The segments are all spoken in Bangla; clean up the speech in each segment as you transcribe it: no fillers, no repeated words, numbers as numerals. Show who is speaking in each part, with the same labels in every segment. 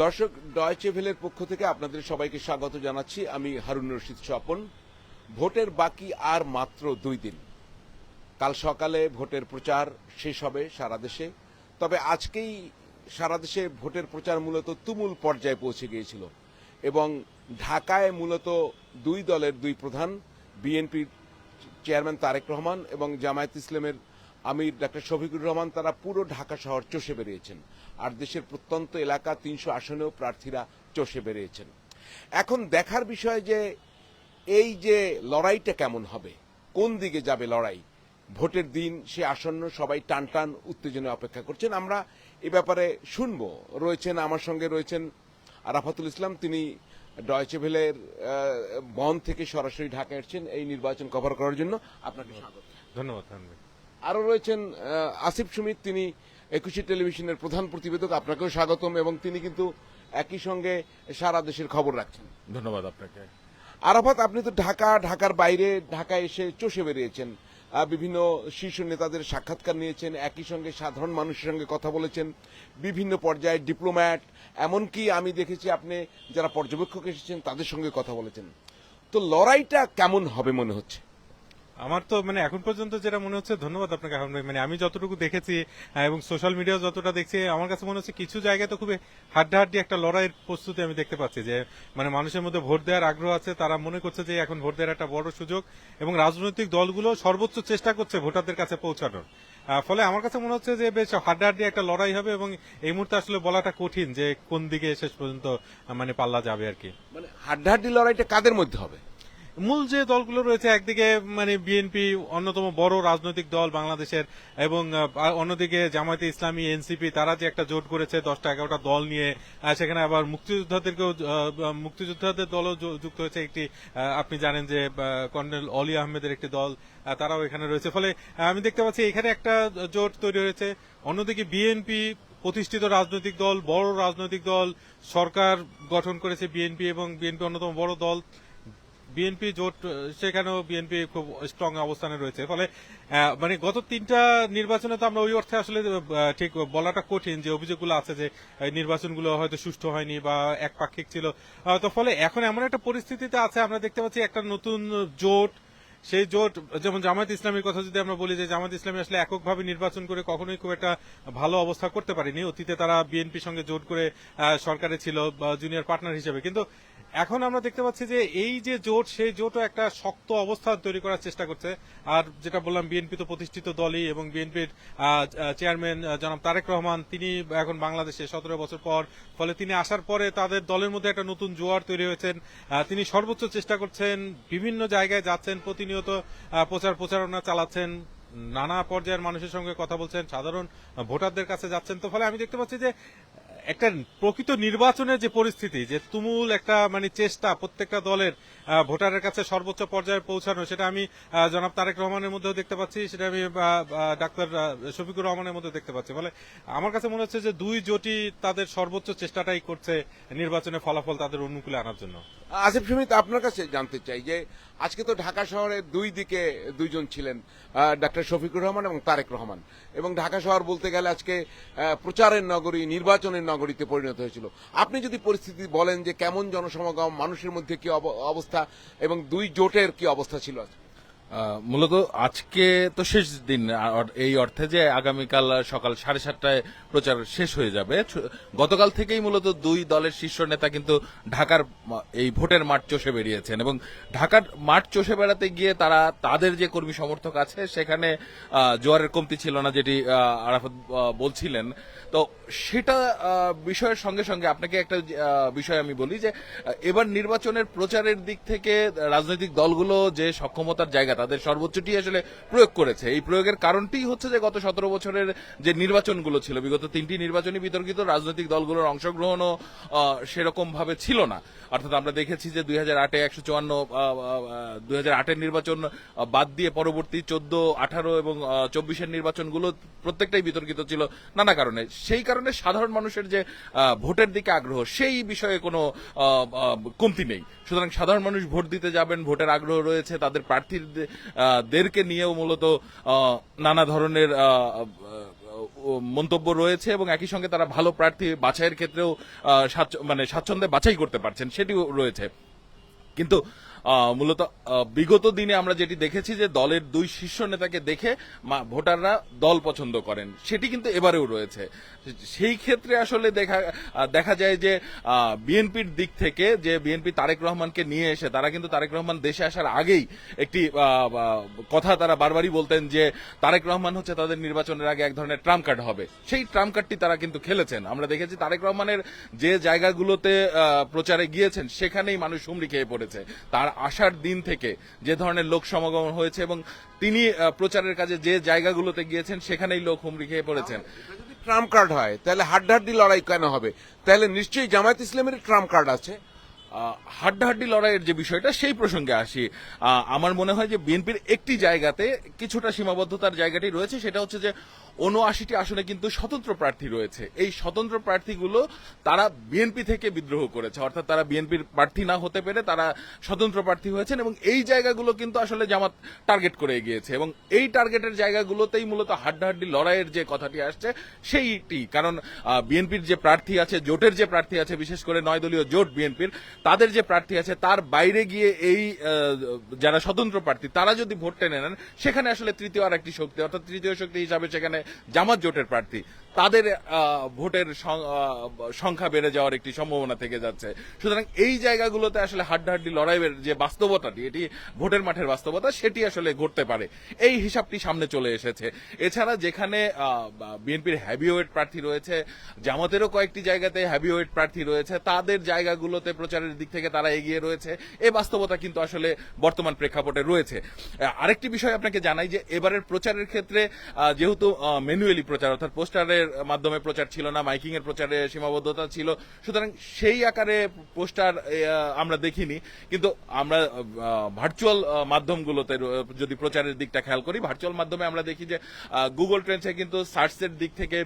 Speaker 1: দর্শক, ডয়েচে ভেলের পক্ষ থেকে আপনাদের সবাইকে স্বাগত জানাচ্ছি। আমি হারুন রশিদ স্বপন। ভোটের বাকি আর মাত্র 2 দিন। কাল সকালে ভোটের প্রচার শেষ হবে সারা দেশে। তবে আজকেই সারা দেশে ভোটের প্রচার মূলত তুমুল পর্যায়ে পৌঁছে গিয়েছিল এবং ঢাকায় মূলত দুই দলের দুই প্রধান, বিএনপির চেয়ারম্যান তারেক রহমান এবং জামায়াত ইসলামের আমির ডাক্তার শফিকুর রহমান, তারা পুরো ঢাকা শহর চষে বেরিয়েছেন। আর দেশের প্রত্যন্ত এলাকা 300 আসনেও প্রার্থীরা চষে বেরিয়েছেন। এখন দেখার বিষয় যে এই যে লড়াইটা কেমন হবে, কোন দিকে যাবে লড়াই। ভোটের দিন সে আসন্ন, সবাই টান টান উত্তেজনা অপেক্ষা করছেন। আমরা এ ব্যাপারে শুনবো। রয়েছেন আমার সঙ্গে রয়েছেন আরাফাতুল ইসলাম, তিনি ডয়েচে ভেলের বন থেকে সরাসরি ঢাকা এসেছেন এই নির্বাচন কভার করার জন্য। আপনাকে স্বাগত।
Speaker 2: ধন্যবাদ।
Speaker 1: আরো রয়েছেন আসিফ সুমিত, তিনি একুশে টেলিভিশনের প্রধান প্রতিবেদক। আপনাকেও স্বাগতম, এবং তিনি কিন্তু একই সঙ্গে সারা দেশের খবর রাখছেন।
Speaker 2: ধন্যবাদ আপনাকে।
Speaker 1: আরাফাত, আপনি তো ঢাকার বাইরে ঢাকায় এসে চষে বেরিয়েছেন, বিভিন্ন শীর্ষ নেতাদের সাক্ষাৎকার নিয়েছেন, একই সঙ্গে সাধারণ মানুষের সঙ্গে কথা বলেছেন, বিভিন্ন পর্যায়ে ডিপ্লোম্যাট, এমনকি আমি দেখেছি আপনি যারা পর্যবেক্ষক এসেছেন তাদের সঙ্গে কথা বলেছেন। তো লড়াইটা কেমন হবে মনে হচ্ছে?
Speaker 2: আমার তো এখন পর্যন্ত যেটা মনে হচ্ছে, ধন্যবাদ আপনাকে এখন ভাই, আমি যতটুকু দেখেছি এবং সোশ্যাল মিডিয়া যতটা দেখছি, আমার কাছে মনে হচ্ছে কিছু জায়গায় তো খুবই হাড্ডাহাড্ডি একটা লড়াইয়ের প্রস্তুতি আমি দেখতে পাচ্ছি। যে মানুষের মধ্যে ভোট দেওয়ার আগ্রহ আছে, তারা মনে করছে যে এখন ভোট দেওয়ার একটা বড় সুযোগ, এবং রাজনৈতিক দলগুলো সর্বোচ্চ চেষ্টা করছে ভোটারদের কাছে পৌঁছানোর। ফলে আমার কাছে মনে হচ্ছে যে বেশ হাড্ডাহাড্ডি একটা লড়াই হবে, এবং এই মুহূর্তে আসলে বলাটা কঠিন যে কোন দিকে শেষ পর্যন্ত পাল্লা যাবে আর কি।
Speaker 1: হাড্ডাহাড্ডি লড়াইটা কাদের মধ্যে হবে?
Speaker 2: মূল যে দলগুলো রয়েছে, একদিকে বিএনপি অন্যতম বড় রাজনৈতিক দল বাংলাদেশের, এবং অন্যদিকে জামায়াতে ইসলামী, এনসিপি, তারা যে একটা জোট করেছে 10টা-11টা দল নিয়ে, সেখানে আবার মুক্তিযোদ্ধাদের দলও যুক্ত হয়েছে একটি। আপনি জানেন যে কর্নেল অলি আহমেদের একটি দল, তারাও এখানে রয়েছে। ফলে আমি দেখতে পাচ্ছি এখানে একটা জোট তৈরি হয়েছে। অন্যদিকে বিএনপি প্রতিষ্ঠিত রাজনৈতিক দল, বড় রাজনৈতিক দল, সরকার গঠন করেছে বিএনপি, এবং বিএনপি অন্যতম বড় দল। বিএনপি জোট, সেখানেও বিএনপি খুব স্ট্রং অবস্থানে রয়েছে। ফলে গত 3টা নির্বাচনে তো আমরা ওই অর্থে আসলে ঠিক বলাটা কঠিন যে অভিযোগগুলো আছে যে নির্বাচনগুলো হয়তো সুষ্ঠু হয়নি বা একপাক্ষিক ছিল। তো ফলে এখন এমন একটা পরিস্থিতিতে আছে, আমরা দেখতে পাচ্ছি একটা নতুন জোট। সেই জোট, যেমন জামায়াত ইসলামীর কথা যদি আমরা বলি, যে জামায়াত ইসলামী আসলে এককভাবে নির্বাচন করে কখনোই খুব একটা ভালো অবস্থা করতে পারেনি। অতীতে তারা বিএনপির সঙ্গে জোট করে সরকারে ছিল জুনিয়র পার্টনার হিসেবে। কিন্তু এখন আমরা দেখতে পাচ্ছি যে এই যে জোট, সেই জোটও একটা শক্ত অবস্থা তৈরি করার চেষ্টা করছে। আর যেটা বললাম, বিএনপি তো প্রতিষ্ঠিত দলই, এবং বিএনপির চেয়ারম্যান জনাব তারেক রহমান, তিনি এখন বাংলাদেশে 17 বছর পর। ফলে তিনি আসার পরে তাদের দলের মধ্যে একটা নতুন জোয়ার তৈরি হয়েছেন। তিনি সর্বোচ্চ চেষ্টা করছেন, বিভিন্ন জায়গায় যাচ্ছেন, প্রতিনিয়ত প্রচারণা চালাচ্ছেন, নানা পর্যায়ের মানুষের সঙ্গে কথা বলছেন, সাধারণ ভোটারদের কাছে যাচ্ছেন। তো ফলে আমি দেখতে পাচ্ছি যে একটা প্রকৃত নির্বাচনের যে পরিস্থিতি, যে তুমুল একটা চেষ্টা প্রত্যেকটা দলের ভোটারের কাছে সর্বোচ্চ পর্যায়ে পৌঁছানো, সেটা আমি জনাব তারেক রহমানের মধ্যেও দেখতে পাচ্ছি, সেটা আমি ডাক্তার শফিকুর রহমানের মধ্যে দেখতে পাচ্ছি। ফলে আমার কাছে মনে হচ্ছে যে দুই জোটই তাদের সর্বোচ্চ চেষ্টাটাই করছে নির্বাচনের ফলাফল তাদের অনুকূলে আনার জন্য।
Speaker 1: আসিফ সুমিত, আপনার কাছে জানতে চাই যে আজকে তো ঢাকা শহরের দুই দিকে দুইজন ছিলেন, ডাক্তার শফিকুর রহমান এবং তারেক রহমান, এবং ঢাকা শহর বলতে গেলে আজকে প্রচারের নগরী, নির্বাচনের নগরীতে পরিণত হয়েছিল। আপনি যদি পরিস্থিতি বলেন যে কেমন জনসমাগম, মানুষের মধ্যে কি অবস্থা, এবং দুই জোটের কি অবস্থা ছিল?
Speaker 3: মূলত আজকে তো শেষ দিন, এই অর্থে যে আগামীকাল সকাল 7:30টায় প্রচার শেষ হয়ে যাবে। গতকাল থেকেই মূলত দুই দলের শীর্ষ নেতা কিন্তু ঢাকার এই ভোটের মাঠ চষে বেরিয়েছেন, এবং ঢাকার মাঠ চষে বেড়াতে গিয়ে তারা তাদের যে কর্মী সমর্থক আছে সেখানে জোয়ারের কমতি ছিল না, যেটি আরাফাত বলছিলেন। তো সেটা বিষয়ের সঙ্গে সঙ্গে আপনাকে একটা বিষয় আমি বলি যে এবার নির্বাচনের প্রচারের দিক থেকে রাজনৈতিক দলগুলো যে সক্ষমতার জায়গা, তাদের সর্বোচ্চটি আসলে প্রয়োগ করেছে। এই প্রয়োগের কারণটি হচ্ছে যে গত 17 বছরের যে নির্বাচনগুলো ছিল, বিগত 3টি নির্বাচনী বিতর্কিত, রাজনৈতিক দলগুলোর অংশগ্রহণও সেরকম ভাবে ছিল না। অর্থাৎ আমরা দেখেছি যে 2008-এ 154, 2008-এর নির্বাচন বাদ দিয়ে পরবর্তী 14, 18 এবং 24-এর নির্বাচনগুলো প্রত্যেকটাই বিতর্কিত ছিল নানা কারণে। সেই কারণে সাধারণ মানুষের যে ভোটের দিকে আগ্রহ, সেই বিষয়ে কোনো কমতি নেই। সুতরাং সাধারণ মানুষ ভোট দিতে যাবেন, ভোটের আগ্রহ রয়েছে, তাদের প্রার্থীদেরকে নিয়েও মূলত নানা ধরনের মন্তব্য রয়েছে এবং একই সঙ্গে তারা ভালো প্রার্থী বাছাইয়ের ক্ষেত্রেও মানে স্বাচ্ছন্দ্যে বাছাই করতে পারছেন সেটিও রয়েছে। কিন্তু মূলত বিগত দিনে আমরা যেটি দেখেছি যে দলের দুই শীর্ষ নেতাকে দেখে ভোটাররা দল পছন্দ করেন, সেটি কিন্তু এবারেও রয়েছে। সেই ক্ষেত্রে আসলে দেখা যায় যে বিএনপির দিক থেকে যে বিএনপি তারেক রহমানকে নিয়ে এসে তারা কিন্তু তারেক রহমান দেশে আসার আগেই একটি কথা তারা বারবারই বলতেন যে তারেক রহমান হচ্ছে তাদের নির্বাচনের আগে এক ধরনের ট্রাম্প কার্ড হবে। সেই ট্রাম্প কার্ডটি তারা কিন্তু খেলেছেন। আমরা দেখেছি তারেক রহমানের যে জায়গাগুলোতে প্রচারে গিয়েছেন সেখানেই মানুষ হুমড়ি খেয়ে পড়েছে। তার আসার দিন থেকে যে ধরনের লোক সমাগম হয়েছে এবং তিনি প্রচারের কাজে যে জায়গাগুলোতে গিয়েছেন সেখানেই লোক হুমড়ি খেয়ে পড়েছেন।
Speaker 1: যদি ট্রাম্প কার্ড হয় তাহলে হাড্ডাহাড্ডি লড়াই কেন হবে? তাহলে নিশ্চয়ই জামায়াত ইসলামের ট্রাম্প কার্ড আছে।
Speaker 3: হাড্ডাহাড্ডি লড়াইয়ের যে বিষয়টা সেই প্রসঙ্গে আসি। আমার মনে হয় যে বিএনপির একটি জায়গাতে কিছুটা সীমাবদ্ধতার জায়গাটি রয়েছে, সেটা হচ্ছে যে ৭৯টি আসনে কিন্তু স্বতন্ত্র প্রার্থী রয়েছে। এই স্বতন্ত্র প্রার্থীগুলো তারা বিএনপি থেকে বিদ্রোহ করেছে, অর্থাৎ তারা বিএনপির প্রার্থী না হতে পেরে তারা স্বতন্ত্র প্রার্থী হয়েছেন এবং এই জায়গাগুলো কিন্তু আসলে জামাত টার্গেট করে গিয়েছে এবং এই টার্গেটের জায়গাগুলোতেই মূলত হাড্ডাহাড্ডি লড়াইয়ের যে কথাটি আসছে সেইটি। কারণ বিএনপির যে প্রার্থী আছে, জোটের যে প্রার্থী আছে, বিশেষ করে 9 দলীয় জোট বিএনপির, তাদের যে প্রার্থী আছে তার বাইরে গিয়ে এই যারা স্বতন্ত্র প্রার্থী তারা যদি ভোট টেনে নেন সেখানে আসলে তৃতীয় আর একটি শক্তি, অর্থাৎ তৃতীয় শক্তি হিসাবে সেখানে জামাত জোটের প্রার্থী, তাদের ভোটের সংখ্যা বেড়ে যাওয়ার একটি সম্ভাবনা থেকে যাচ্ছে। সুতরাং এই জায়গাগুলোতে আসলে হাড্ডাহাড্ডি লড়াইয়ের যে বাস্তবতাটি, এটি ভোটের মাঠের বাস্তবতা, সেটি আসলে ঘটতে পারে, এই হিসাবটি সামনে চলে এসেছে। এছাড়া যেখানে বিএনপির হ্যাভিওয়েট প্রার্থী রয়েছে, জামাতেরও কয়েকটি জায়গাতে হ্যাভিওয়েট প্রার্থী রয়েছে, তাদের জায়গাগুলোতে প্রচারের দিক থেকে তারা এগিয়ে রয়েছে, এই বাস্তবতা কিন্তু আসলে বর্তমান প্রেক্ষাপটে রয়েছে। আরেকটি বিষয় আপনাকে জানাই যে এবারের প্রচারের ক্ষেত্রে যেহেতু ম্যানুয়ালি প্রচার, অর্থাৎ পোস্টারের মাধ্যমে প্রচার ছিল না, মাইকিং এর প্রচারে সীমাবদ্ধতা ছিল, সুতরাং সেই আকারে পোস্টার আমরা দেখিনি। কিন্তু আমরা ভার্চুয়াল মাধ্যমগুলোতে যদি প্রচারের দিকটা খেয়াল করি, ভার্চুয়াল মাধ্যমে আমরা দেখি যে গুগল ট্রেন্ডসে কিন্তু সার্চের দিক থেকে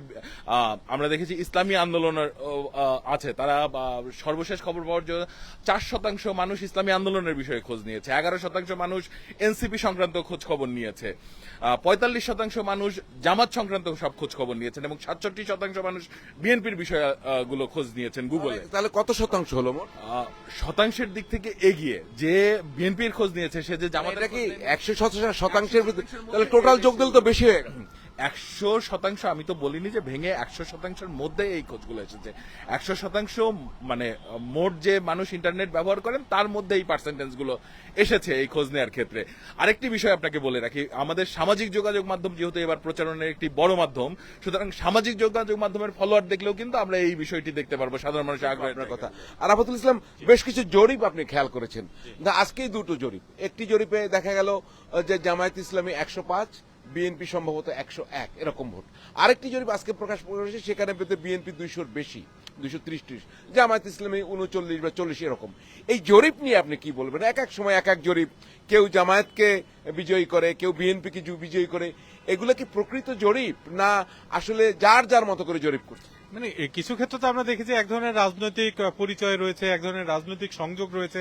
Speaker 3: আমরা দেখেছি ইসলামী আন্দোলনের আছে, তারা সর্বশেষ খবর পাওয়ার জন্য 4% মানুষ ইসলামী আন্দোলনের বিষয়ে খোঁজ নিয়েছে, 11% মানুষ এনসিপি সংক্রান্ত খোঁজ খবর নিয়েছে, 45% মানুষ জামাত সংক্রান্ত সব খোঁজ খবর নিয়েছেন এবং 67% মানুষ বিএনপির বিষয়গুলো খোঁজ নিয়েছেন গুগলে।
Speaker 1: তাহলে কত শতাংশ হলো মোট?
Speaker 3: শতাংশের দিক থেকে এগিয়ে যে বিএনপির খোঁজ নিয়েছে সে যে জামাতের
Speaker 1: কি 100%? তাহলে টোটাল যোগ দিলে তো বেশি হয়ে গেল।
Speaker 3: 100% আমি তো বলিনি যে ভেঙে 100%-এর মধ্যে এই খোঁজগুলো এসেছে। 100% মানে মোট যে মানুষ ইন্টারনেট ব্যবহার করেন তার মধ্যে এই পার্সেন্টেজ গুলো এসেছে এই খোঁজ নেওয়ার ক্ষেত্রে। আরেকটি বিষয় আপনাকে বলে রাখি, আমাদের সামাজিক যোগাযোগ মাধ্যম যেহেতু এবার প্রচারণের একটি বড় মাধ্যম, সুতরাং সামাজিক যোগাযোগ মাধ্যমের ফলোয়ার দেখলেও কিন্তু আমরা এই বিষয়টি দেখতে পারবো, সাধারণ মানুষের আগ্রহের কথা।
Speaker 1: আর আফাতুল ইসলাম, বেশ কিছু জরিপ আপনি খেয়াল করেছেন, আজকেই দুটো জরিপ। একটি জরিপে দেখা গেল যে জামায়াত ইসলামী 105, বিএনপি সম্ভবত 101 এরকম ভোট। আরেকটি জরিপ আজকে প্রকাশ করেছে, সেখানে পেতে বিএনপি 200-র বেশি, 230, জামায়াত ইসলামী 39 বা 40 এরকম। এই জরিপ নিয়ে আপনি কি বলবেন? এক এক সময় এক এক জরিপ, কেউ জামায়াতকে বিজয়ী করে, কেউ বিএনপিকে বিজয়ী করে। এগুলো কি প্রকৃত জরিপ না আসলে যার যার মতো করে জরিপ করছে?
Speaker 2: মানে কিছু ক্ষেত্রে তো আমরা দেখেছি এক ধরনের রাজনৈতিক পরিচয় রয়েছে, এক ধরনের রাজনৈতিক সংযোগ রয়েছে,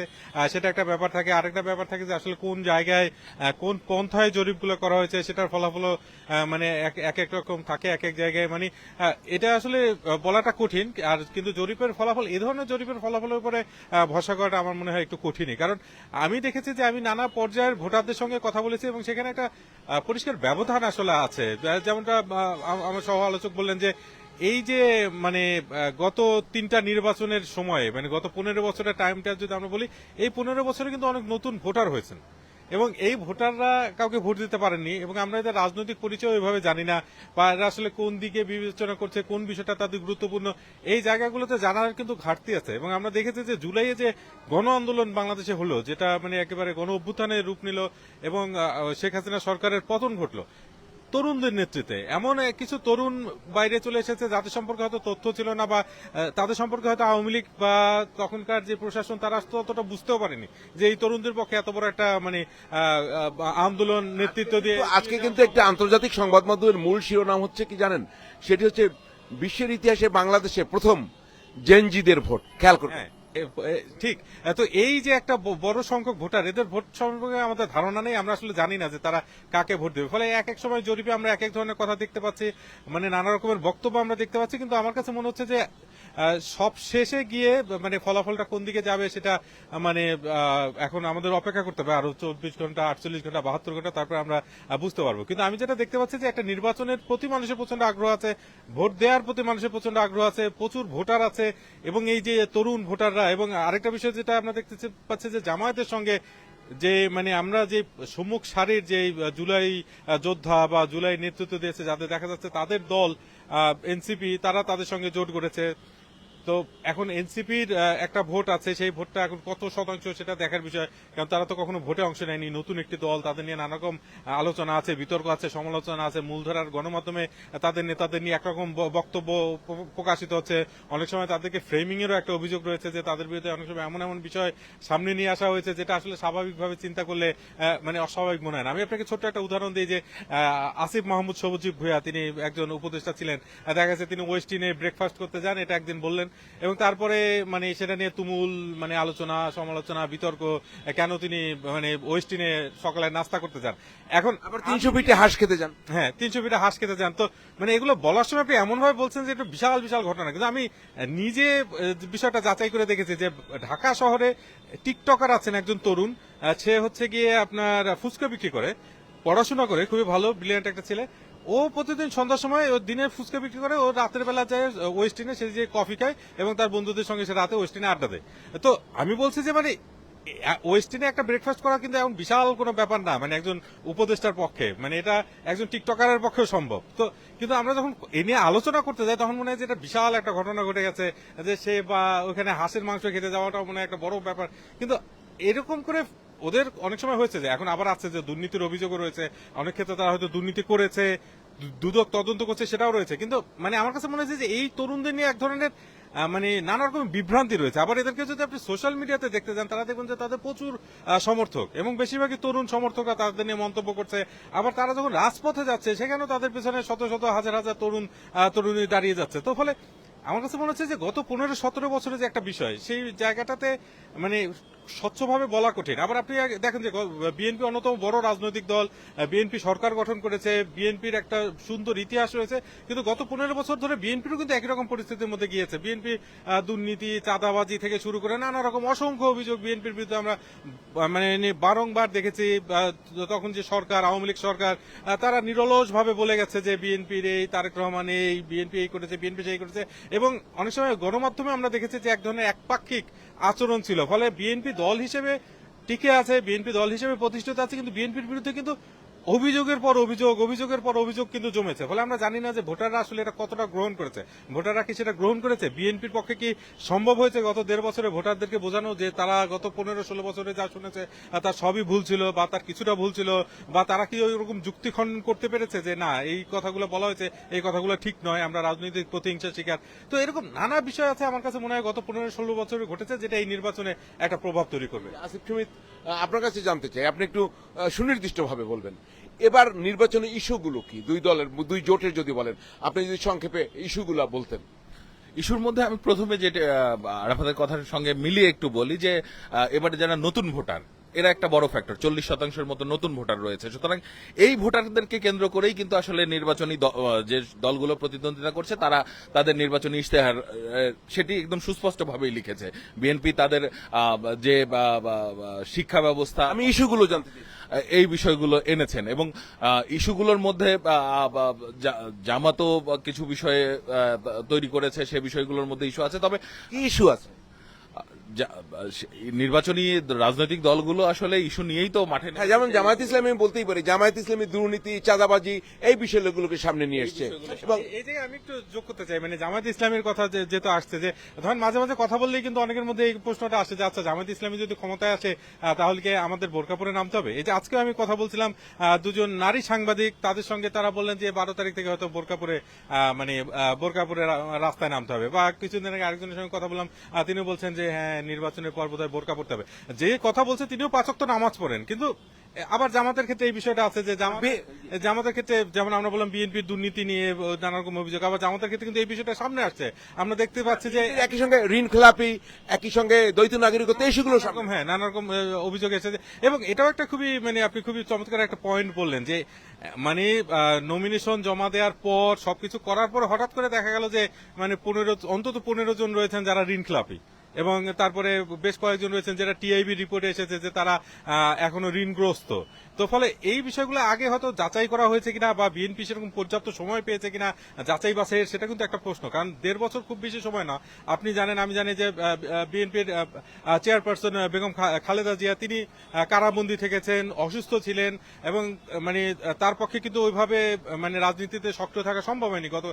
Speaker 2: সেটা একটা ব্যাপার থাকে। আরেকটা ব্যাপার থাকে যে আসলে কোন জায়গায় কোন পন্থায় জরিপগুলো করা হয়েছে সেটার ফলাফল মানে এক এক রকম থাকে এক এক জায়গায়। মানে এটা আসলে বলাটা কঠিন। আর কিন্তু জরিপের ফলাফল, এই ধরনের জরিপের ফলাফলের উপরে ভরসা করাটা আমার মনে হয় একটু কঠিনই। কারণ আমি দেখেছি যে আমি নানা পর্যায়ের ভোটারদের সঙ্গে কথা বলেছি এবং সেখানে একটা পরিষ্কার ব্যবধান আসলে আছে। যেমনটা আমার সহ আলোচক বললেন যে এই যে মানে গত 3টা নির্বাচনের সময়ে, মানে গত 15 বছরের টাইমটা যদি আমরা বলি, এই 15 বছরে কিন্তু অনেক নতুন ভোটার হয়েছেন এবং এই ভোটাররা কাউকে ভোট দিতে পারেননি এবং আমরা এদের রাজনৈতিক পরিচয় ওইভাবে জানি না, বা এরা আসলে কোন দিকে বিবেচনা করছে, কোন বিষয়টা তাদের গুরুত্বপূর্ণ, এই জায়গাগুলোতে জানার কিন্তু ঘাটতি আছে। এবং আমরা দেখেছি যে জুলাইয়ে যে গণ আন্দোলন বাংলাদেশে হলো, যেটা মানে একেবারে গণ অভ্যুত্থানের রূপ নিল এবং শেখ হাসিনা সরকারের পতন ঘটলো তরুণদের নেতৃত্বে। এমন কিছু তরুণ বাইরে চলে এসেছে যাদের সম্পর্কে হয়তো তথ্য ছিল না, বা তাদের সম্পর্কে হয়তো আওয়ামী লীগ বা তখনকার যে প্রশাসন তারা ততটা বুঝতেও পারেনি যে এই তরুণদের পক্ষে এত বড় একটা মানে আন্দোলন নেতৃত্ব দিয়ে।
Speaker 1: আজকে কিন্তু একটা আন্তর্জাতিক সংবাদ মাধ্যমের মূল শিরোনাম হচ্ছে কি জানেন? সেটি হচ্ছে বিশ্বের ইতিহাসে বাংলাদেশে প্রথম জেনজিদের ভোট। খেয়াল করুন,
Speaker 2: ঠিক। তো এই যে একটা বড় সংখ্যক ভোটার, এদের ভোট সম্পর্কে আমাদের ধারণা নেই, আমরা আসলে জানি না যে তারা কাকে ভোট দেবে। ফলে এক এক সময় জরিপে আমরা এক এক ধরনের কথা দেখতে পাচ্ছি, মানে নানা রকমের বক্তব্য আমরা দেখতে পাচ্ছি, কিন্তু আমার কাছে মনে হচ্ছে যে সব শেষে গিয়ে মানে ফলাফলটা কোন দিকে যাবে সেটা মানে এখন আমাদের অপেক্ষা করতে হবে আরো 24 ঘন্টা, 48 ঘন্টা, 72 ঘন্টা, তারপর আমরা বুঝতে পারবো। কিন্তু আমি যেটা দেখতে পাচ্ছি যে একটা নির্বাচনের প্রতি মানুষের প্রচন্ড আগ্রহ আছে, ভোট দেওয়ার প্রতি মানুষের প্রচন্ড আগ্রহ আছে, প্রচুর ভোটার আছে, এবং এই যে তরুণ ভোটাররা, এবং আরেকটা বিষয় যেটা আমরা দেখতে পাচ্ছি যে জামায়াতের সঙ্গে যে মানে আমরা যে সম্মুখ সারির যে জুলাই যোদ্ধা বা জুলাই নেতৃত্ব দিয়েছে যাদের দেখা যাচ্ছে তাদের দল এনসিপি, তারা তাদের সঙ্গে জোট করেছে। তো এখন এনসিপির একটা ভোট আছে, সেই ভোটটা এখন কত শতাংশ সেটা দেখার বিষয়, কারণ তারা তো কখনো ভোটে অংশ নেয়নি, নতুন একটি দল, তাদের নিয়ে নানা রকম আলোচনা আছে, বিতর্ক আছে, সমালোচনা আছে, মূলধারার গণমাধ্যমে তাদের নেতাদের নিয়ে একরকম বক্তব্য প্রকাশিত হচ্ছে। অনেক সময় তাদেরকে ফ্রেমিং এরও একটা অভিযোগ রয়েছে যে তাদের বিরুদ্ধে অনেক সময় এমন এমন বিষয় সামনে নিয়ে আসা হয়েছে যেটা আসলে স্বাভাবিকভাবে চিন্তা করলে মানে অস্বাভাবিক মনে হয় না। আমি আপনাকে ছোট্ট একটা উদাহরণ দিই যে আসিফ মাহমুদ সবুজীব ভূঁইয়া, তিনি একজন উপদেষ্টা ছিলেন, দেখা গেছে তিনি ওয়েস্টিনে ব্রেকফাস্ট করতে যান, এটা একদিন বললেন, এবং তারপরে মানে সেটা নিয়ে তুমুল মানে আলোচনা, সমালোচনা, বিতর্ক, কেন তিনি মানে ওয়েস্টিনে সকালে নাস্তা করতে যান। এখন
Speaker 1: আবার 300 ফিটে হাঁস খেতে যান।
Speaker 2: হ্যাঁ, 300 ফিটে হাঁস খেতে যান। তো মানে এগুলো বলার সময় আপনি এমন ভাবে বলছেন যে এটা বিশাল বিশাল ঘটনা, কিন্তু আমি নিজে বিষয়টা যাচাই করে দেখেছি যে ঢাকা শহরে টিকটকার আছেন একজন তরুণ, সে হচ্ছে গিয়ে আপনার ফুচকা বিক্রি করে, পড়াশোনা করে, খুবই ভালো ব্রিলিয়ান্ট একটা ছেলে। ও প্রতিদিন সন্ধ্যার সময় ও দিনে ফুচকা বিক্রি করে, ও রাতের বেলা যায় ওয়েস্টিনে, সে যে কফি খায় এবং তার বন্ধুদের সঙ্গে সে রাতে ওয়েস্টিনে আড্ডা দেয়। তো আমি বলছি যে মানে ওয়েস্টিনে একটা ব্রেকফাস্ট করা কিন্তু এখন বিশাল কোনো ব্যাপার না, মানে একজন উপদেষ্টার পক্ষে, মানে এটা একজন টিকটকারের পক্ষেও সম্ভব। তো কিন্তু আমরা যখন এ নিয়ে আলোচনা করতে যাই তখন মনে হয় যে এটা বিশাল একটা ঘটনা ঘটে গেছে, যে সে বা ওখানে হাঁসের মাংস খেতে যাওয়াটাও মনে হয় একটা বড় ব্যাপার। কিন্তু এরকম করে ওদের অনেক সময় হয়েছে যে এখন আবার আছে যে দুর্নীতির অভিযোগও রয়েছে, অনেক ক্ষেত্রে তারা হয়তো দুর্নীতি করেছে, দুদক তদন্ত করছে, সেটাও রয়েছে। কিন্তু মানে আমার কাছে মনে হয়েছে যে এই তরুণদের নিয়ে এক ধরনের মানে নানা রকম বিভ্রান্তি রয়েছে। আবার এদেরকে যদি আপনি সোশ্যাল মিডিয়াতে দেখতে যান, তারা দেখবেন যে তাদের প্রচুর সমর্থক, এবং বেশিরভাগই তরুণ সমর্থকরা তাদের নিয়ে মন্তব্য করছে। আবার তারা যখন রাজপথে যাচ্ছে সেখানেও তাদের পেছনে শত শত হাজার হাজার তরুণী দাঁড়িয়ে যাচ্ছে। তো ফলে আমার কাছে মনে হচ্ছে যে গত 15-17 বছরের যে একটা বিষয়, সেই জায়গাটাতে মানে স্বচ্ছভাবে বলা কঠিন। আবার আপনি দেখেন যে বিএনপি অন্যতম বড় রাজনৈতিক দল, বিএনপি সরকার গঠন করেছে, বিএনপির একটা সুন্দর ইতিহাস রয়েছে, কিন্তু গত 15 বছর ধরে বিএনপিরও কিন্তু একই রকম পরিস্থিতির মধ্যে গিয়েছে। বিএনপি দুর্নীতি, চাঁদাবাজি থেকে শুরু করে নানা রকম অসংখ্য অভিযোগ বিএনপির বিরুদ্ধে আমরা মানে বারংবার দেখেছি। তখন যে সরকার, আওয়ামী লীগ সরকার, তারা নিরলস ভাবে বলে গেছে যে বিএনপির এই, তারেক রহমান এই, বিএনপি এই করেছে, বিএনপি সেই করেছে, এবং অনেক সময় গণমাধ্যমে আমরা দেখেছি যে এক ধরনের একপাক্ষিক আচরণ ছিল। ফলে বিএনপি দল হিসেবে টিকে আছে, বিএনপি দল হিসেবে প্রতিষ্ঠিত আছে, কিন্তু বিএনপির বিরুদ্ধে কিন্তু অভিযোগের পর অভিযোগ, অভিযোগের পর অভিযোগ কিন্তু জমেছে। ফলে আমরা জানি না যে ভোটাররা আসলে এটা কতটা গ্রহণ করেছে, ভোটাররা কি সেটা গ্রহণ করেছে। বিএনপির পক্ষে কি সম্ভব হয়েছে গত 1.5 বছরে ভোটারদেরকে বোঝানো যে তারা গত 15-16 বছরে যা শুনেছে তার সবই ভুল ছিল, বা তার কিছুটা ভুল ছিল, বা তারা কি ওই রকম যুক্তি খণ্ডন করতে পেরেছে যে না, এই কথাগুলো বলা হয়েছে, এই কথাগুলো ঠিক নয়, আমরা রাজনৈতিক প্রতিহিংসার শিকার। তো এরকম নানা বিষয় আছে আমার কাছে মনে হয় গত 15-16 বছরে ঘটেছে, যেটা এই নির্বাচনে একটা প্রভাব তৈরি করবে।
Speaker 1: আসিফ সুমিত, আপনার কাছে জানতে চাই, আপনি একটু সুনির্দিষ্টভাবে বলবেন এবার নির্বাচনী ইস্যুগুলো কি, দুই দলের, দুই জোটের যদি বলেন, আপনি যদি সংক্ষেপে ইস্যুগুলো বলতেন।
Speaker 3: ইস্যুর মধ্যে আমি প্রথমে যেটা আরাফাতের কথার সঙ্গে মিলিয়ে একটু বলি যে এবারে যারা নতুন ভোটার, এরা একটা বড় ফ্যাক্টর, 40% মতো নতুন ভোটার রয়েছে। সুতরাং এই ভোটারদেরকে কেন্দ্র করেই কিন্তু আসলে নির্বাচনী যে দলগুলো প্রতিদ্বন্দ্বিতা করছে তারা তাদের নির্বাচনী ইশতেহার সেটি একদম সুস্পষ্টভাবেই লিখেছে। বিএনপি তাদের যে শিক্ষা ব্যবস্থা,
Speaker 1: আমি ইস্যুগুলো জানতে চাই,
Speaker 3: এই বিষয়গুলো এনেছেন, এবং ইস্যুগুলোর মধ্যে জামাতও কিছু বিষয়ে তৈরি করেছে, সে বিষয়গুলোর মধ্যে ইস্যু আছে। তবে
Speaker 1: কি ইস্যু আছে?
Speaker 3: নির্বাচনী রাজনৈতিক দলগুলো আসলে ইস্যু নিয়েই তো মাঠে,
Speaker 1: হ্যাঁ, যেমন জামায়াত ইসলামী আমি বলতেই পারি, জামায়াত ইসলামী দুর্নীতি, চাঁদাবাজি, এই বিষয়গুলোকে সামনে নিয়ে এসছে। এবং
Speaker 2: এই যে আমি একটু যোগ করতে চাই, মানে জামায়াত ইসলামের কথা যেহেতু আসছে, যে ধরেন মাঝে মাঝে কথা বললেই কিন্তু অনেকের মধ্যে এই প্রশ্নটা আসে যে আচ্ছা, জামায়াত ইসলামী যদি ক্ষমতায় আসে তাহলে কি আমাদের বোরকা পরে নামতে হবে? এই যে আজকে আমি কথা বলছিলাম দুজন নারী সাংবাদিক, তাদের সঙ্গে তারা বললেন যে 12 তারিখ থেকে হয়তো বোরকা পরে মানে বোরকা পরে রাস্তায় নামতে হবে। বা কিছুদিন আগে আরেকজনের সঙ্গে কথা বললাম, তিনি বলছেন যে হ্যাঁ, নির্বাচনের পর বোধহয় বোরকা পড়তে হবে। যে কথা বলছে তিনিও 5 ওয়াক্ত নামাজ পড়েন, কিন্তু আবার জামাতের ক্ষেত্রে এই বিষয়টা আছে যে জামাতের ক্ষেত্রে যেমন আমরা বললাম বিএনপির দুর্নীতি নিয়ে নানা রকম অভিযোগ, আবার জামাতের ক্ষেত্রে কিন্তু এই বিষয়টা সামনে আসছে। আমরা দেখতে পাচ্ছি যে
Speaker 1: একই সঙ্গে ঋণ খেলাপি, একই সঙ্গে দ্বৈত নাগরিকত্ব, এই সেগুলো
Speaker 2: রকম নানা রকম অভিযোগ এসেছে। এবং এটাও একটা খুবই আপনি খুবই চমৎকার একটা পয়েন্ট বললেন যে নমিনেশন জমা দেওয়ার পর সবকিছু করার পর হঠাৎ করে দেখা গেল যে অন্তত 15 জন রয়েছেন যারা ঋণ খেলাপি, এবং তারপরে বেশ কয়েকজন রয়েছেন যারা টিআইবি রিপোর্টে এসেছে যে তারা এখনো ঋণগ্রস্ত। তো ফলে এই বিষয়গুলো আগে হয়তো যাচাই করা হয়েছে কিনা বা বিএনপি সেরকম পর্যাপ্ত সময় পেয়েছে কিনা যাচাই বাছাইয়ের, সেটা কিন্তু একটা প্রশ্ন। কারণ 1.5 বছর খুব বেশি সময় না। আপনি জানেন, আমি জানি যে বিএনপির চেয়ারপারসন বেগম খালেদা জিয়া তিনি কারাবন্দী থেকেছেন, অসুস্থ ছিলেন, এবং তার পক্ষে কিন্তু ওইভাবে রাজনীতিতে সক্রিয় থাকা সম্ভব হয়নি গত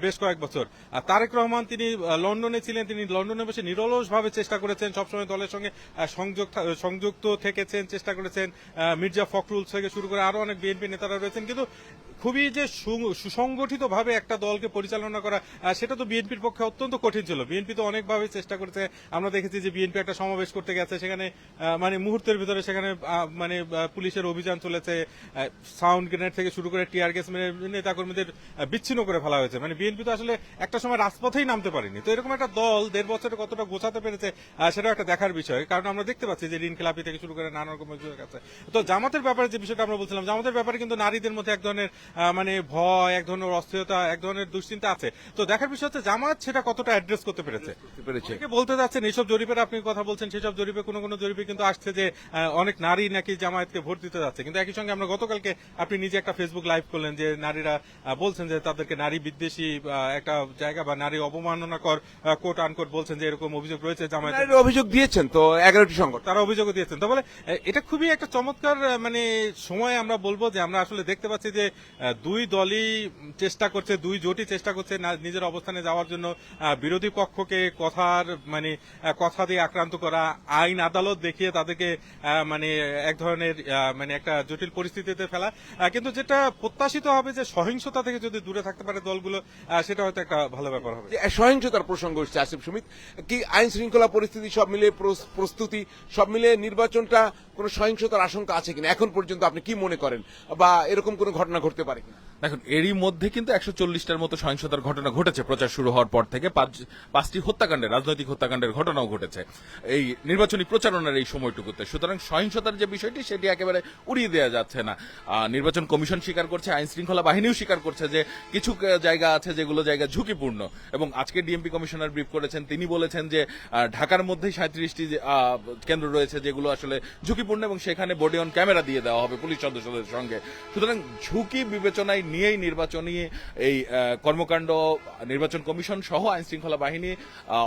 Speaker 2: বেশ কয়েক বছর। তারেক রহমান তিনি লন্ডনে ছিলেন, তিনি লন্ডনে বসে নিরলসভাবে চেষ্টা করেছেন, সবসময় দলের সঙ্গে সংযুক্ত থেকেছেন, চেষ্টা করেছেন। মির্জা ফখরুল থেকে শুরু করে আরো অনেক বিএনপি নেতারা রয়েছেন, কিন্তু খুবই যে সুসংগঠিত ভাবে একটা দলকে পরিচালনা করা, সেটা তো বিএনপির পক্ষে অত্যন্ত কঠিন ছিল। বিএনপি তো অনেকভাবে চেষ্টা করেছে। আমরা দেখেছি যে বিএনপি একটা সমাবেশ করতে গেছে, সেখানে মুহূর্তের ভিতরে সেখানে পুলিশের অভিযান চলেছে, সাউন্ড গ্রেনেড থেকে শুরু করে টিয়ার গ্যাস মেরে নেতাকর্মীদের বিচ্ছিন্ন করে ফেলা হয়েছে। বিএনপি তো আসলে একটা সময় রাজপথেই নামতে পারেনি। তো এরকম একটা দল 1.5 বছরে কতটা গোছাতে পেরেছে সেটাও একটা দেখার বিষয়। কারণ আমরা দেখতে পাচ্ছি যে ঋণ খেলাপি থেকে শুরু করে নানা রকম অভিযোগ আছে। তো জামাতের ব্যাপারে যে বিষয়টা আমরা বলছিলাম, জামাতের ব্যাপারে কিন্তু নারীদের মধ্যে এক ধরনের ভয়, এক ধরনের অস্থিরতা, এক ধরনের দুশ্চিন্তা আছে। তো দেখার বিষয় হচ্ছে জামাত সেটা কতটা অ্যাড্রেস করতে পেরেছে। বলতে যাচ্ছেন এইসব জরিপের, আপনি কথা বলছেন, সেসব জরিপে কোনো জরিপে কিন্তু আসছে যে অনেক নারী নাকি জামায়াতকে ভোট দিতে যাচ্ছে। কিন্তু একই সঙ্গে আমরা গতকালকে আপনি নিজে একটা ফেসবুক লাইভ করলেন যে নারীরা বলছেন যে তাদেরকে নারী বিদ্বেষী একটা জায়গা বা নারী অবমাননাকর কোট আনকোট বলছেন যে এরকম অভিযোগ রয়েছে জামায়াতের।
Speaker 1: অভিযোগ দিয়েছেন তো 11টি সংগঠন,
Speaker 2: তারা অভিযোগও দিয়েছেন। তো বলে এটা খুবই একটা চমৎকার সময় আমরা বলবো যে আমরা আসলে দেখতে পাচ্ছি যে দুই দলই চেষ্টা করছে, দুই জোটই চেষ্টা করছে নিজের অবস্থানে যাওয়ার জন্য, বিরোধী পক্ষকে কথা দিয়ে আক্রান্ত করা, আইন আদালত দেখিয়ে তাদেরকে এক ধরনের একটা জটিল পরিস্থিতিতে ফেলা। কিন্তু যেটা প্রত্যাশিত হবে যে সহিংসতা থেকে যদি দূরে থাকতে পারে দলগুলো, সেটা হয়তো একটা ভালো ব্যাপার হবে।
Speaker 1: সহিংসতার প্রসঙ্গ হচ্ছে আসিফ সুমিত, কি আইন শৃঙ্খলা পরিস্থিতি সব মিলিয়ে, প্রস্তুতি সব মিলিয়ে নির্বাচনটা কোনো সহিংসতার আশঙ্কা আছে কিনা এখন পর্যন্ত আপনি কি মনে করেন, বা এরকম কোনো ঘটনা ঘটতে পারে কিনা?
Speaker 3: দেখুন, এরই মধ্যে কিন্তু 140টার মতো সহিংসতার ঘটনা ঘটেছে প্রচার শুরু হওয়ার পর থেকে। 5টি হত্যাকাণ্ডের, রাজনৈতিক হত্যাকাণ্ডের ঘটনাও ঘটেছে এই নির্বাচনী প্রচারণার এই সময়টুকুতে। সুতরাং সহিংসতার যে বিষয়টি সেটি একেবারে উড়িয়ে দেওয়া যাচ্ছে না। নির্বাচন কমিশন স্বীকার করছে, আইন শৃঙ্খলা বাহিনীও স্বীকার করছে যে কিছু জায়গা আছে যেগুলো জায়গা ঝুঁকিপূর্ণ। এবং আজকে ডিএমপি কমিশনার ব্রিফ করেছেন, তিনি বলেছেন যে ঢাকার মধ্যেই 37টি কেন্দ্র রয়েছে যেগুলো আসলে ঝুঁকিপূর্ণ, এবং সেখানে বডি অন ক্যামেরা দিয়ে দেওয়া হবে পুলিশ সদস্যদের সঙ্গে। সুতরাং ঝুঁকি বিবেচনায় নিয়েই নির্বাচনী এই কর্মকাণ্ড নির্বাচন কমিশন সহ আইন শৃঙ্খলা বাহিনী,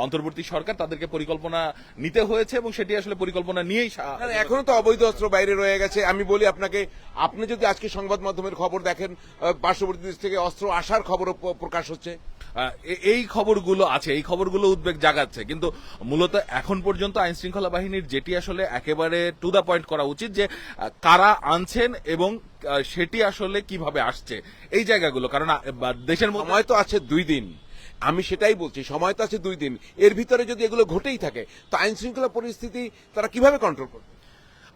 Speaker 3: অন্তর্বর্তী সরকার, তাদেরকে পরিকল্পনা নিতে হয়েছে, এবং সেটি আসলে পরিকল্পনা নিয়েই।
Speaker 1: এখনো তো অবৈধ অস্ত্র বাইরে রয়ে গেছে। আমি বলি আপনাকে, আপনি যদি আজকে সংবাদ মাধ্যমের খবর দেখেন, পার্শ্ববর্তী দেশ থেকে অস্ত্র আসার খবরও প্রকাশ হচ্ছে।
Speaker 3: এই খবরগুলো আছে, এই খবরগুলো উদ্বেগ জাগাচ্ছে। কিন্তু মূলত এখন পর্যন্ত আইন শৃঙ্খলা বাহিনীর যেটি আসলে একেবারে টু দা পয়েন্ট করা উচিত, যে কারা আনছেন এবং সেটি আসলে কিভাবে আসছে, এই জায়গাগুলো। কারণ দেশের
Speaker 1: সময় তো আছে 2 দিন, আমি সেটাই বলছি, সময় তো আছে 2 দিন। এর ভিতরে যদি এগুলো ঘটেই থাকে, তো আইন শৃঙ্খলা পরিস্থিতি তারা কিভাবে কন্ট্রোল করবে?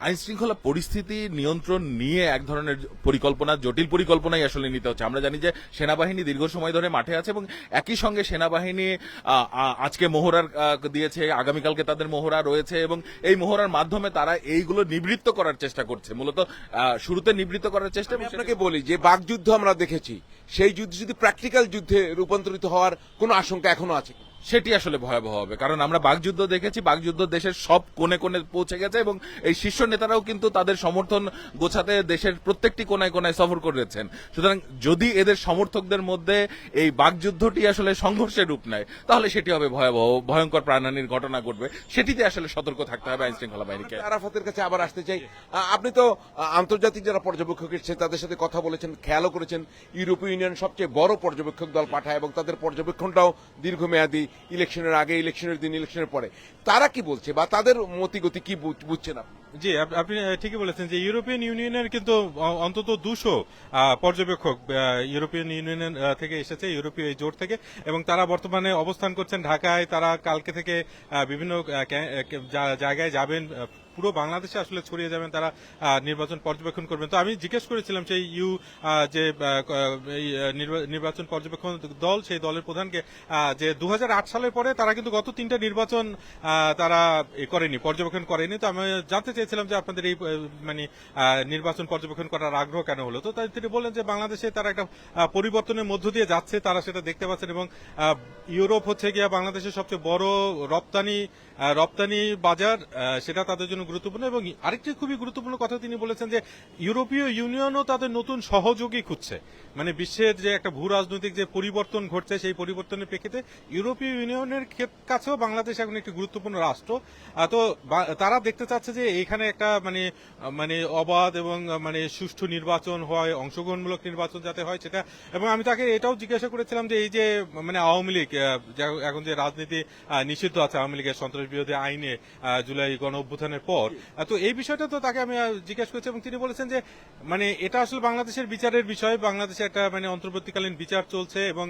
Speaker 3: আইন শৃঙ্খলা পরিস্থিতি নিয়ন্ত্রণ নিয়ে এক ধরনের পরিকল্পনা, জটিল পরিকল্পনাই আসলে নিতে হচ্ছে। আমরা জানি যে সেনাবাহিনী দীর্ঘ সময় ধরে মাঠে আছে, এবং একই সঙ্গে সেনাবাহিনী আজকে মহড়ার দিয়েছে, আগামীকালকে তাদের মহড়া রয়েছে, এবং এই মহড়ার মাধ্যমে তারা এইগুলো নিবৃত্ত করার চেষ্টা করছে। মূলত শুরুতে নিবৃত্ত করার চেষ্টা।
Speaker 1: আপনাকে বলি যে বাকযুদ্ধ আমরা দেখেছি, সেই যুদ্ধ যদি প্র্যাকটিক্যাল যুদ্ধে রূপান্তরিত হওয়ার কোনো আশঙ্কা এখনো আছে?
Speaker 3: সেটি আসলে ভয়াবহ হবে, কারণ আমরা বাকযুদ্ধ দেখেছি, বাকযুদ্ধ দেশের সব কোণে কোণে পৌঁছে গেছে, এবং এই শীর্ষ নেতারাও কিন্তু তাদের সমর্থন গোছাতে দেশের প্রত্যেকটি কোনায় কোনায় সফর করেছেন। সুতরাং যদি এদের সমর্থকদের মধ্যে এই বাকযুদ্ধটি আসলে সংঘর্ষের রূপ নেয়, তাহলে সেটি হবে ভয়াবহ, ভয়ঙ্কর প্রাণহানির ঘটনা ঘটবে। সেটিতে আসলে সতর্ক থাকতে হবে আইন শৃঙ্খলা বাহিনীকে।
Speaker 1: আরাফাতের কাছে আবার আসতে চাই, আপনি তো আন্তর্জাতিক যারা পর্যবেক্ষক এসেছেন তাদের সাথে কথা বলেছেন, খেয়ালও করেছেন ইউরোপীয় ইউনিয়ন সবচেয়ে বড় পর্যবেক্ষক দল পাঠায়, এবং তাদের পর্যবেক্ষণটাও দীর্ঘমেয়াদী, ইলেকশনের আগে, ইলেকশনের দিন, ইলেকশনের পরে। তারা কি বলছে বা তাদের মতিগতি কি বুঝছেন আপনি?
Speaker 2: জি, আপনি ঠিকই বলেছেন যে ইউরোপিয়ান ইউনিয়নের কিন্তু অন্তত 200 পর্যবেক্ষক ইউরোপিয়ান ইউনিয়ন থেকে এসেছে, ইউরোপীয় এই জোট থেকে, এবং তারা বর্তমানে অবস্থান করছেন ঢাকায়। তারা কালকে থেকে বিভিন্ন জায়গায় যাবেন, পুরো বাংলাদেশে আসলে ছড়িয়ে যাবেন, তারা নির্বাচন পর্যবেক্ষণ করবেন। তো আমি জিজ্ঞেস করেছিলাম সেই যে এই নির্বাচন পর্যবেক্ষণ দল, সেই দলের প্রধানকে যে 2008 সালের পরে তারা কিন্তু গত 3টা নির্বাচন তারা করেনি, পর্যবেক্ষণ করেনি। তো আমি জানতে চেয়েছিলাম যে আপনাদের এই মানে নির্বাচন পর্যবেক্ষণ করার আগ্রহ কেন হলো। তো তিনি বললেন যে বাংলাদেশে তারা একটা পরিবর্তনের মধ্য দিয়ে যাচ্ছে, তারা সেটা দেখতে পাচ্ছেন, এবং ইউরোপ হচ্ছে গিয়া বাংলাদেশের সবচেয়ে বড় রপ্তানি বাজার, সেটা তাদের জন্য গুরুত্বপূর্ণ। এবং আরেকটি খুবই গুরুত্বপূর্ণ কথা তিনি বলেছেন যে ইউরোপীয় ইউনিয়নও তাদের নতুন সহযোগী খুঁজছে। মানে বিশ্বের যে একটা ভূ রাজনৈতিক যে পরিবর্তন ঘটছে, সেই পরিবর্তনের প্রেক্ষিতে ইউরোপীয় ইউনিয়নের কাছেও বাংলাদেশ এখন একটি গুরুত্বপূর্ণ রাষ্ট্র। তো তারা দেখতে চাচ্ছে যে এখানে একটা মানে অবাধ এবং মানে সুষ্ঠু নির্বাচন হয়, অংশগ্রহণমূলক নির্বাচন যাতে হয় সেটা। এবং আমি তাকে এটাও জিজ্ঞাসা করেছিলাম যে এই যে মানে আওয়ামী লীগ এখন যে রাজনীতি নিষিদ্ধ আছে, আওয়ামী লীগের সন্ত্রাস বিরোধী আইনে জুলাই গণ অভ্যুত্থানের পর, তো এই বিষয়টা তো তাকে আমি জিজ্ঞাসা করেছি, এবং তিনি বলেছেন যে মানে এটা আসলে বাংলাদেশের বিচারের বিষয়, বাংলাদেশে একটা মানে অন্তর্বর্তীকালীন বিচার চলছে এবং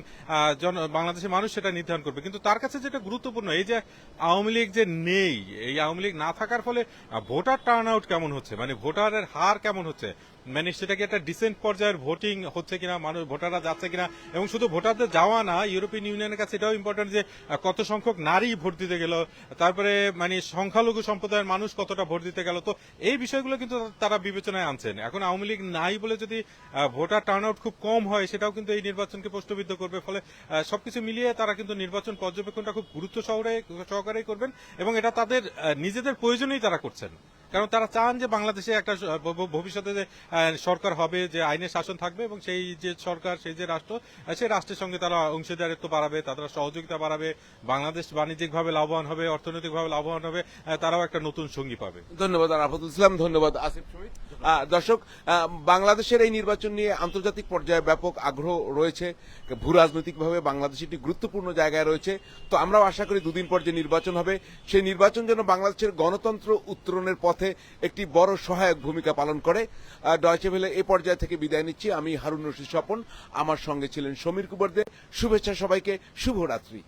Speaker 2: বাংলাদেশের মানুষ সেটা নির্ধারণ করবে। কিন্তু তার কাছে যেটা গুরুত্বপূর্ণ, এই যে আওয়ামী লীগ যে নেই, এই আওয়ামী লীগ না থাকার ফলে ভোটার টার্ন আউট কেমন হচ্ছে, মানে ভোটারের হার কেমন হচ্ছে, মানে সেটা কি একটা ডিসেন্ট পর্যায়ের ভোটিং হচ্ছে কিনা, মানুষ ভোটাররা যাচ্ছে কিনা। এবং শুধু ভোটারদের যাওয়া না, ইউরোপিয়ান ইউনিয়নের কাছে এটাও ইম্পর্টেন্ট যে কত সংখ্যক নারী ভোট দিতে গেল, তারপরে মানে সংখ্যালঘু সম্প্রদায়ের মানুষ কতটা ভোট দিতে গেল। তো এই বিষয়গুলো কিন্তু তারা বিবেচনায় আনছেন। এখন আওয়ামী লীগ নাই বলে যদি ভোটার টার্ন আউট খুব কম হয়, সেটাও কিন্তু এই নির্বাচনকে প্রশ্নবিদ্ধ করবে। ফলে সবকিছু মিলিয়ে তারা কিন্তু নির্বাচন পর্যবেক্ষণটা খুব গুরুত্ব সহকারেই করবেন, এবং এটা তাদের নিজেদের প্রয়োজনেই তারা করছেন। কারণ তারা চান যে বাংলাদেশে একটা ভবিষ্যতে যে সরকার হবে, যে আইনের শাসন থাকবে, এবং সেই যে সরকার, সেই যে রাষ্ট্র, সেই রাষ্ট্রের সঙ্গে তারা অংশীদারিত্ব বাড়াবে, তারা সহযোগিতা বাড়াবে, বাংলাদেশ বাণিজ্যিকভাবে লাভবান হবে, অর্থনৈতিকভাবে লাভবান হবে, তারাও একটা নতুন সঙ্গী পাবে।
Speaker 1: ধন্যবাদ আরাফাতুল ইসলাম, ধন্যবাদ আসিফ শহীদ। দর্শক, বাংলাদেশের এই নির্বাচন নিয়ে আন্তর্জাতিক পর্যায়ে ব্যাপক আগ্রহ রয়েছে, ভূ রাজনৈতিকভাবে বাংলাদেশ একটি গুরুত্বপূর্ণ জায়গায় রয়েছে। তো আমরাও আশা করি দুদিন পর যে নির্বাচন হবে, সেই নির্বাচন যেন বাংলাদেশের গণতন্ত্র উত্তরণের পথে একটি বড় সহায়ক ভূমিকা পালন করে। ডয়চে ভেলে এ পর্যায় থেকে বিদায় নিচ্ছি। আমি হারুন রশিদ স্বপন, আমার সঙ্গে ছিলেন সমীর কুবর দে। শুভেচ্ছা সবাইকে, শুভরাত্রি।